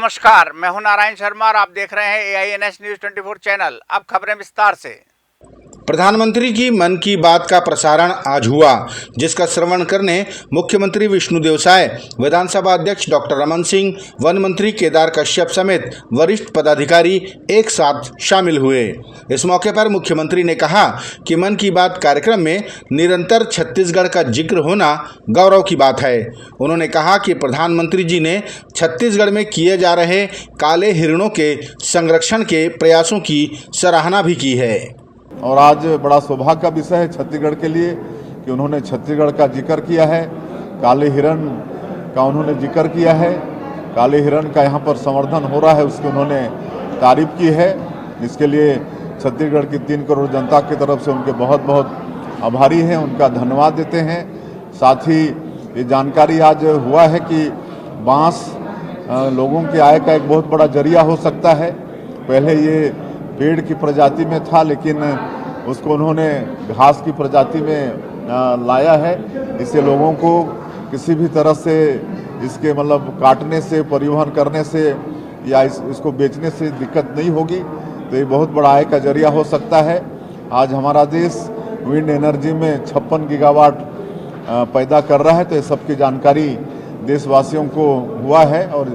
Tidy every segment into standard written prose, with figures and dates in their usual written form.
नमस्कार, मैं हूं नारायण शर्मा और आप देख रहे हैं AINS न्यूज 24 चैनल। अब खबरें विस्तार से। प्रधानमंत्री की मन की बात का प्रसारण आज हुआ, जिसका श्रवण करने मुख्यमंत्री विष्णुदेव साय, विधानसभा अध्यक्ष डॉक्टर रमन सिंह, वन मंत्री केदार कश्यप समेत वरिष्ठ पदाधिकारी एक साथ शामिल हुए। इस मौके पर मुख्यमंत्री ने कहा कि मन की बात कार्यक्रम में निरंतर छत्तीसगढ़ का जिक्र होना गौरव की बात है। उन्होंने कहा कि प्रधानमंत्री जी ने छत्तीसगढ़ में किए जा रहे काले हिरणों के संरक्षण के प्रयासों की सराहना भी की है। और आज बड़ा सौभाग्य का विषय है छत्तीसगढ़ के लिए कि उन्होंने छत्तीसगढ़ का जिक्र किया है, काले हिरण का उन्होंने जिक्र किया है, काले हिरण का यहाँ पर संवर्धन हो रहा है उसकी उन्होंने तारीफ की है। इसके लिए छत्तीसगढ़ की 3 करोड़ जनता की तरफ से उनके बहुत बहुत आभारी हैं, उनका धन्यवाद देते हैं। साथ ही ये जानकारी आज हुआ है कि बांस लोगों की आय का एक बहुत बड़ा जरिया हो सकता है। पहले ये पेड़ की प्रजाति में था, लेकिन उसको उन्होंने घास की प्रजाति में लाया है। इससे लोगों को किसी भी तरह से इसके मतलब काटने से, परिवहन करने से या इसको बेचने से दिक्कत नहीं होगी, तो ये बहुत बड़ा आय का जरिया हो सकता है। आज हमारा देश विंड एनर्जी में 56 गीगावाट पैदा कर रहा है, तो ये सबकी जानकारी देशवासियों को हुआ है और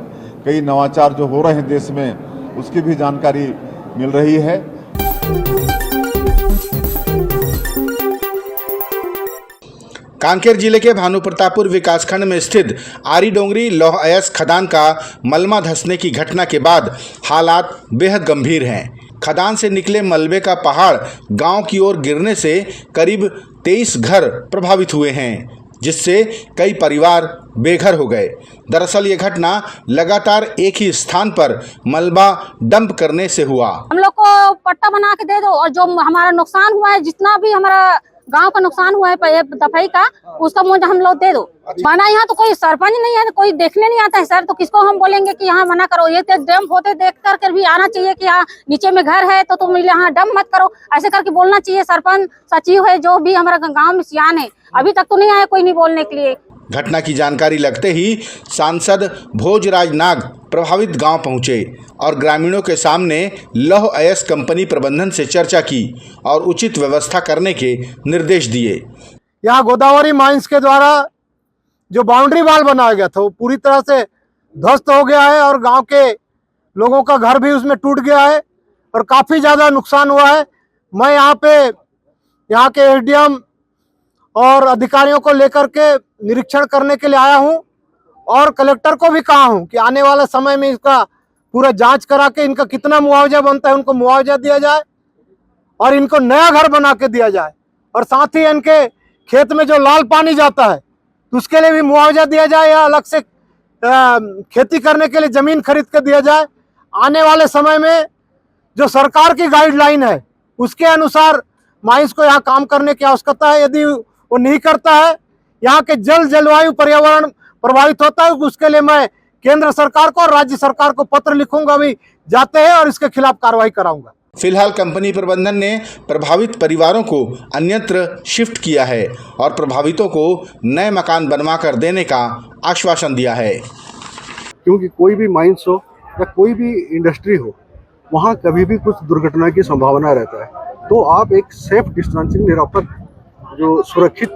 कई नवाचार जो हो रहे हैं देश में उसकी भी जानकारी मिल रही है। कांकेर जिले के भानुप्रतापुर विकासखंड में स्थित आरी डोंगरी लौह अयस्क खदान का मलबा धंसने की घटना के बाद हालात बेहद गंभीर हैं। खदान से निकले मलबे का पहाड़ गांव की ओर गिरने से करीब 23 घर प्रभावित हुए हैं, जिससे कई परिवार बेघर हो गए। दरअसल ये घटना लगातार एक ही स्थान पर मलबा डंप करने से हुआ। हम लोग को पट्टा बना के दे दो और जो हमारा नुकसान हुआ है, जितना भी हमारा गांव का नुकसान हुआ है दफाई का, उसका मुआवजा हम लोग दे दो। माना यहाँ तो कोई सरपंच नहीं है, कोई देखने नहीं आता है सर, तो किसको हम बोलेंगे कि यहाँ मना करो। ये डंप होते देख कर भी आना चाहिए कि यहाँ नीचे में घर है तो तुम यहाँ डंप मत करो, ऐसे करके बोलना चाहिए। सरपंच, सचिव है, जो भी हमारा गाँव में सियान है, अभी तक तो नहीं आया कोई नहीं बोलने के लिए। घटना की जानकारी लगते ही सांसद भोजराज नाग प्रभावित गांव पहुंचे और ग्रामीणों के सामने लौह अयस्क कंपनी प्रबंधन से चर्चा की और उचित व्यवस्था करने के निर्देश दिए। यहाँ गोदावरी माइंस के द्वारा जो बाउंड्री वाल बनाया गया था वो पूरी तरह से ध्वस्त हो गया है और गांव के लोगों का घर भी उसमें टूट गया है और काफ़ी ज़्यादा नुकसान हुआ है। मैं यहाँ के SDM और अधिकारियों को लेकर के निरीक्षण करने के लिए आया हूं और कलेक्टर को भी कहा हूं कि आने वाले समय में इसका पूरा जांच करा के इनका कितना मुआवजा बनता है उनको मुआवजा दिया जाए और इनको नया घर बना के दिया जाए। और साथ ही इनके खेत में जो लाल पानी जाता है तो उसके लिए भी मुआवजा दिया जाए या अलग से खेती करने के लिए ज़मीन खरीद के दिया जाए। आने वाले समय में जो सरकार की गाइडलाइन है उसके अनुसार माइंस को यहाँ काम करने की आवश्यकता है। यदि वो नहीं करता है, यहाँ के जलवायु पर्यावरण प्रभावित होता है, उसके लिए मैं केंद्र सरकार को और राज्य सरकार को पत्र लिखूंगा भी जाते हैं और इसके खिलाफ कार्रवाई कराऊंगा। फिलहाल कंपनी प्रबंधन ने प्रभावित परिवारों को अन्यत्र शिफ्ट किया है और प्रभावितों को नए मकान बनवा कर देने का आश्वासन दिया है। क्योंकि कोई भी माइंस हो या कोई भी इंडस्ट्री हो, वहाँ कभी भी कुछ दुर्घटना की संभावना रहता है, तो आप एक सेफ डिस्टेंसिंग, निरापद, जो सुरक्षित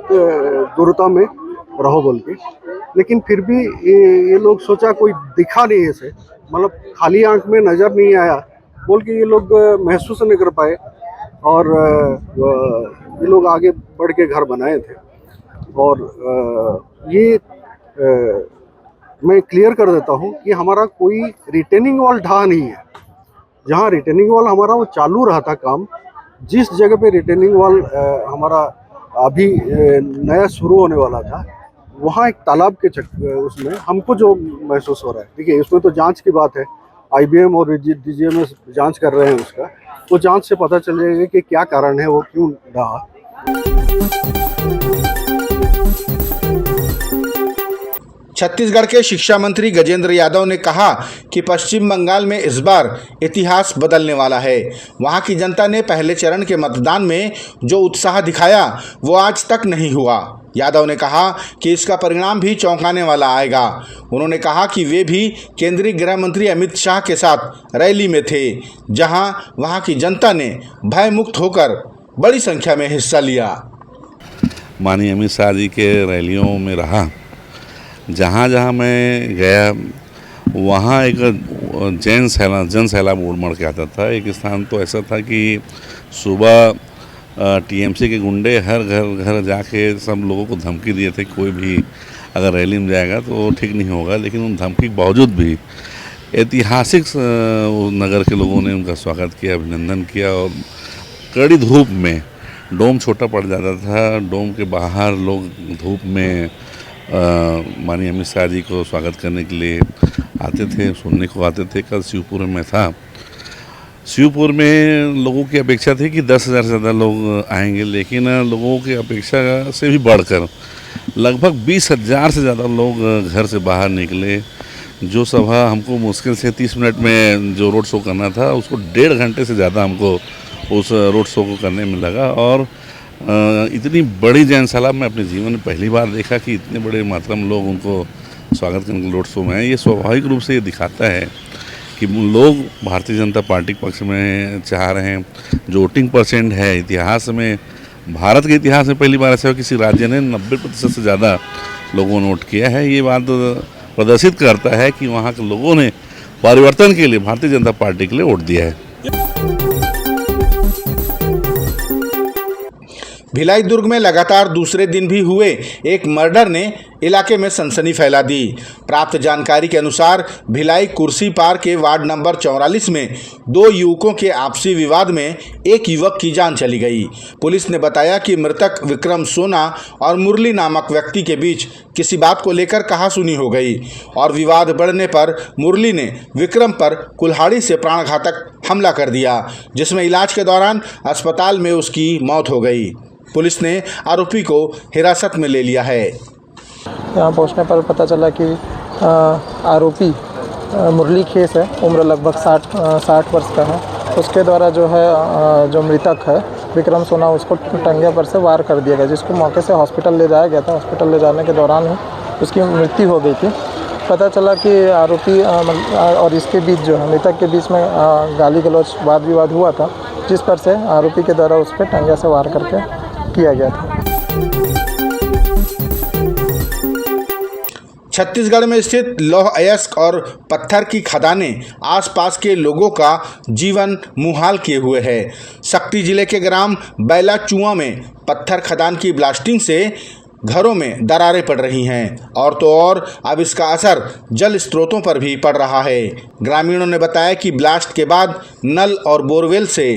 दूरता में रहो बोल के। लेकिन फिर भी ये लोग सोचा कोई दिखा नहीं ऐसे, मतलब खाली आंख में नज़र नहीं आया बोल के ये लोग महसूस नहीं कर पाए और ये लोग आगे बढ़ के घर बनाए थे। और ये मैं क्लियर कर देता हूँ कि हमारा कोई रिटेनिंग वॉल ढहा नहीं है। जहाँ रिटेनिंग वॉल हमारा वो चालू रहा था काम, जिस जगह पे रिटेनिंग वॉल हमारा अभी नया शुरू होने वाला था, वहाँ एक तालाब के उसमें हमको जो महसूस हो रहा है, देखिए उसमें तो जांच की बात है, IBM और DGMS जांच कर रहे हैं उसका, वो जांच से पता चल जाएगा कि क्या कारण है, वो क्यों ढहा। छत्तीसगढ़ के शिक्षा मंत्री गजेंद्र यादव ने कहा कि पश्चिम बंगाल में इस बार इतिहास बदलने वाला है। वहां की जनता ने पहले चरण के मतदान में जो उत्साह दिखाया वो आज तक नहीं हुआ। यादव ने कहा कि इसका परिणाम भी चौंकाने वाला आएगा। उन्होंने कहा कि वे भी केंद्रीय गृह मंत्री अमित शाह के साथ रैली में थे, जहां वहां की जनता ने भयमुक्त होकर बड़ी संख्या में हिस्सा लिया। माननीय अमित शाह जी के रैलियों में रहा, जहाँ जहाँ मैं गया वहाँ एक जन सैलाब उमड़ के आता था। एक स्थान तो ऐसा था कि सुबह टीएमसी के गुंडे हर घर जाके सब लोगों को धमकी दिए थे, कोई भी अगर रैली में जाएगा तो ठीक नहीं होगा। लेकिन उन धमकी के बावजूद भी ऐतिहासिक नगर के लोगों ने उनका स्वागत किया, अभिनंदन किया। और कड़ी धूप में, डोम छोटा पड़ जाता था, डोम के बाहर लोग धूप में माननीय अमित शाह जी को स्वागत करने के लिए आते थे, सुनने को आते थे। कल शिवपुर में था, शिवपुर में लोगों की अपेक्षा थी कि 10,000 से ज़्यादा लोग आएंगे, लेकिन लोगों की अपेक्षा से भी बढ़कर लगभग 20,000 से ज़्यादा लोग घर से बाहर निकले। जो सभा हमको मुश्किल से 30 मिनट में जो रोड शो करना था, उसको 1.5 घंटे से ज़्यादा हमको उस रोड शो को करने में लगा। और इतनी बड़ी जनसैलाब मैं अपने जीवन में पहली बार देखा कि इतने बड़े मात्रा में लोग उनको स्वागत करने के रोड शो में आए। ये स्वाभाविक रूप से ये दिखाता है कि लोग भारतीय जनता पार्टी के पक्ष में चाह रहे हैं। जो वोटिंग परसेंट है, इतिहास में, भारत के इतिहास में पहली बार ऐसा हो किसी राज्य ने 90% से ज़्यादा लोगों ने वोट किया है। ये बात प्रदर्शित करता है कि वहाँ के लोगों ने परिवर्तन के लिए भारतीय जनता पार्टी के लिए वोट दिया है। भिलाई दुर्ग में लगातार दूसरे दिन भी हुए एक मर्डर ने इलाके में सनसनी फैला दी। प्राप्त जानकारी के अनुसार भिलाई कुर्सी पार के वार्ड नंबर 44 में 2 युवकों के आपसी विवाद में एक युवक की जान चली गई। पुलिस ने बताया कि मृतक विक्रम सोना और मुरली नामक व्यक्ति के बीच किसी बात को लेकर कहासुनी हो गई और विवाद बढ़ने पर मुरली ने विक्रम पर कुल्हाड़ी से प्राणघातक हमला कर दिया, जिसमें इलाज के दौरान अस्पताल में उसकी मौत हो गई। पुलिस ने आरोपी को हिरासत में ले लिया है। यहाँ पहुँचने पर पता चला कि आरोपी मुरली खेस है, उम्र लगभग 60 वर्ष का है। उसके द्वारा जो है जो मृतक है विक्रम सोना, उसको टंगे पर से वार कर दिया गया, जिसको मौके से हॉस्पिटल ले जाया गया था। हॉस्पिटल ले जाने के दौरान ही उसकी मृत्यु हो गई थी। पता चला कि आरोपी और इसके बीच जो है मृतक के बीच में गाली गलौज वाद विवाद हुआ था, जिस पर से आरोपी के द्वारा उस पर टंगे से वार करके किया गया था। छत्तीसगढ़ में स्थित लौह अयस्क और पत्थर की खदानें आसपास के लोगों का जीवन मुहाल किए हुए है। शक्ति जिले के ग्राम बैला चुआ में पत्थर खदान की ब्लास्टिंग से घरों में दरारें पड़ रही हैं और तो और अब इसका असर जल स्रोतों पर भी पड़ रहा है। ग्रामीणों ने बताया कि ब्लास्ट के बाद नल और बोरवेल से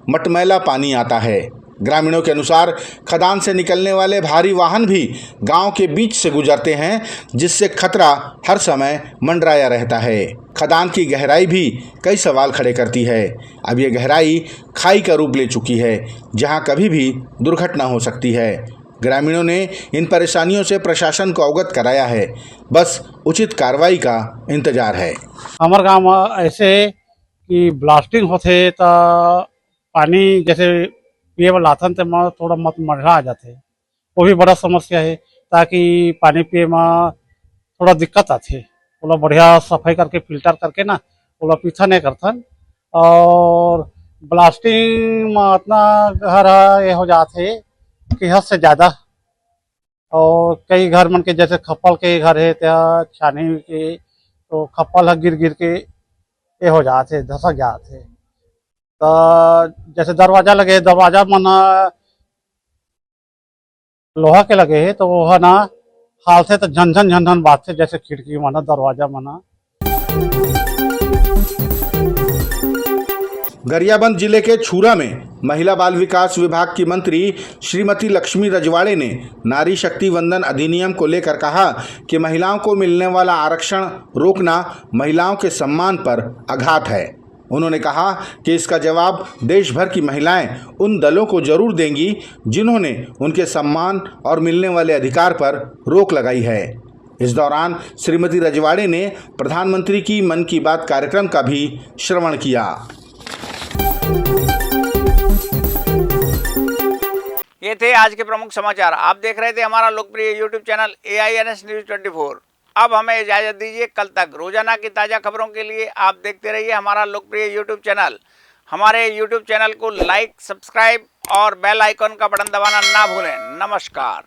मटमैला पानी आता है। ग्रामीणों के अनुसार खदान से निकलने वाले भारी वाहन भी गांव के बीच से गुजरते हैं, जिससे खतरा हर समय मंडराया रहता है। खदान की गहराई भी कई सवाल खड़े करती है। अब ये गहराई खाई का रूप ले चुकी है, जहां कभी भी दुर्घटना हो सकती है। ग्रामीणों ने इन परेशानियों से प्रशासन को अवगत कराया है, बस उचित कार्रवाई का इंतजार है। हमारे गाँव में ऐसे कि ब्लास्टिंग होते तो पानी जैसे पिए वाला आथन तो थोड़ा मत मढ़ा आ जाते, वो भी बड़ा समस्या है। ताकि पानी पिए में थोड़ा दिक्कत आती, वो बढ़िया सफाई करके फिल्टर करके ना वो पीछा नहीं करथन। और ब्लास्टिंग में इतना घर ये हो जाते कि हद से ज़्यादा। और कई घर मन के जैसे खप्पल के घर है त्या छानी के, तो खप्पल गिर गिर के ये हो जाते, धसक जाते। तो जैसे दरवाजा लगे, दरवाजा मन लोहा के लगे है तो वो है ना हाल से तो झनझन झनझन बात से, जैसे खिड़की माना दरवाजा माना। गरियाबंद जिले के छूरा में महिला बाल विकास विभाग की मंत्री श्रीमती लक्ष्मी रजवाड़े ने नारी शक्ति वंदन अधिनियम को लेकर कहा कि महिलाओं को मिलने वाला आरक्षण रोकना महिलाओं के सम्मान पर आघात है। उन्होंने कहा कि इसका जवाब देश भर की महिलाएं उन दलों को जरूर देंगी जिन्होंने उनके सम्मान और मिलने वाले अधिकार पर रोक लगाई है। इस दौरान श्रीमती रजवाड़े ने प्रधानमंत्री की मन की बात कार्यक्रम का भी श्रवण किया। ये थे आज के प्रमुख समाचार। आप देख रहे थे हमारा लोकप्रिय यूट्यूब चैनल AINS न्यूज 24। अब हमें इजाजत दीजिए। कल तक रोजाना की ताज़ा खबरों के लिए आप देखते रहिए हमारा लोकप्रिय यूट्यूब चैनल। हमारे यूट्यूब चैनल को लाइक, सब्सक्राइब और बेल आइकॉन का बटन दबाना ना भूलें। नमस्कार।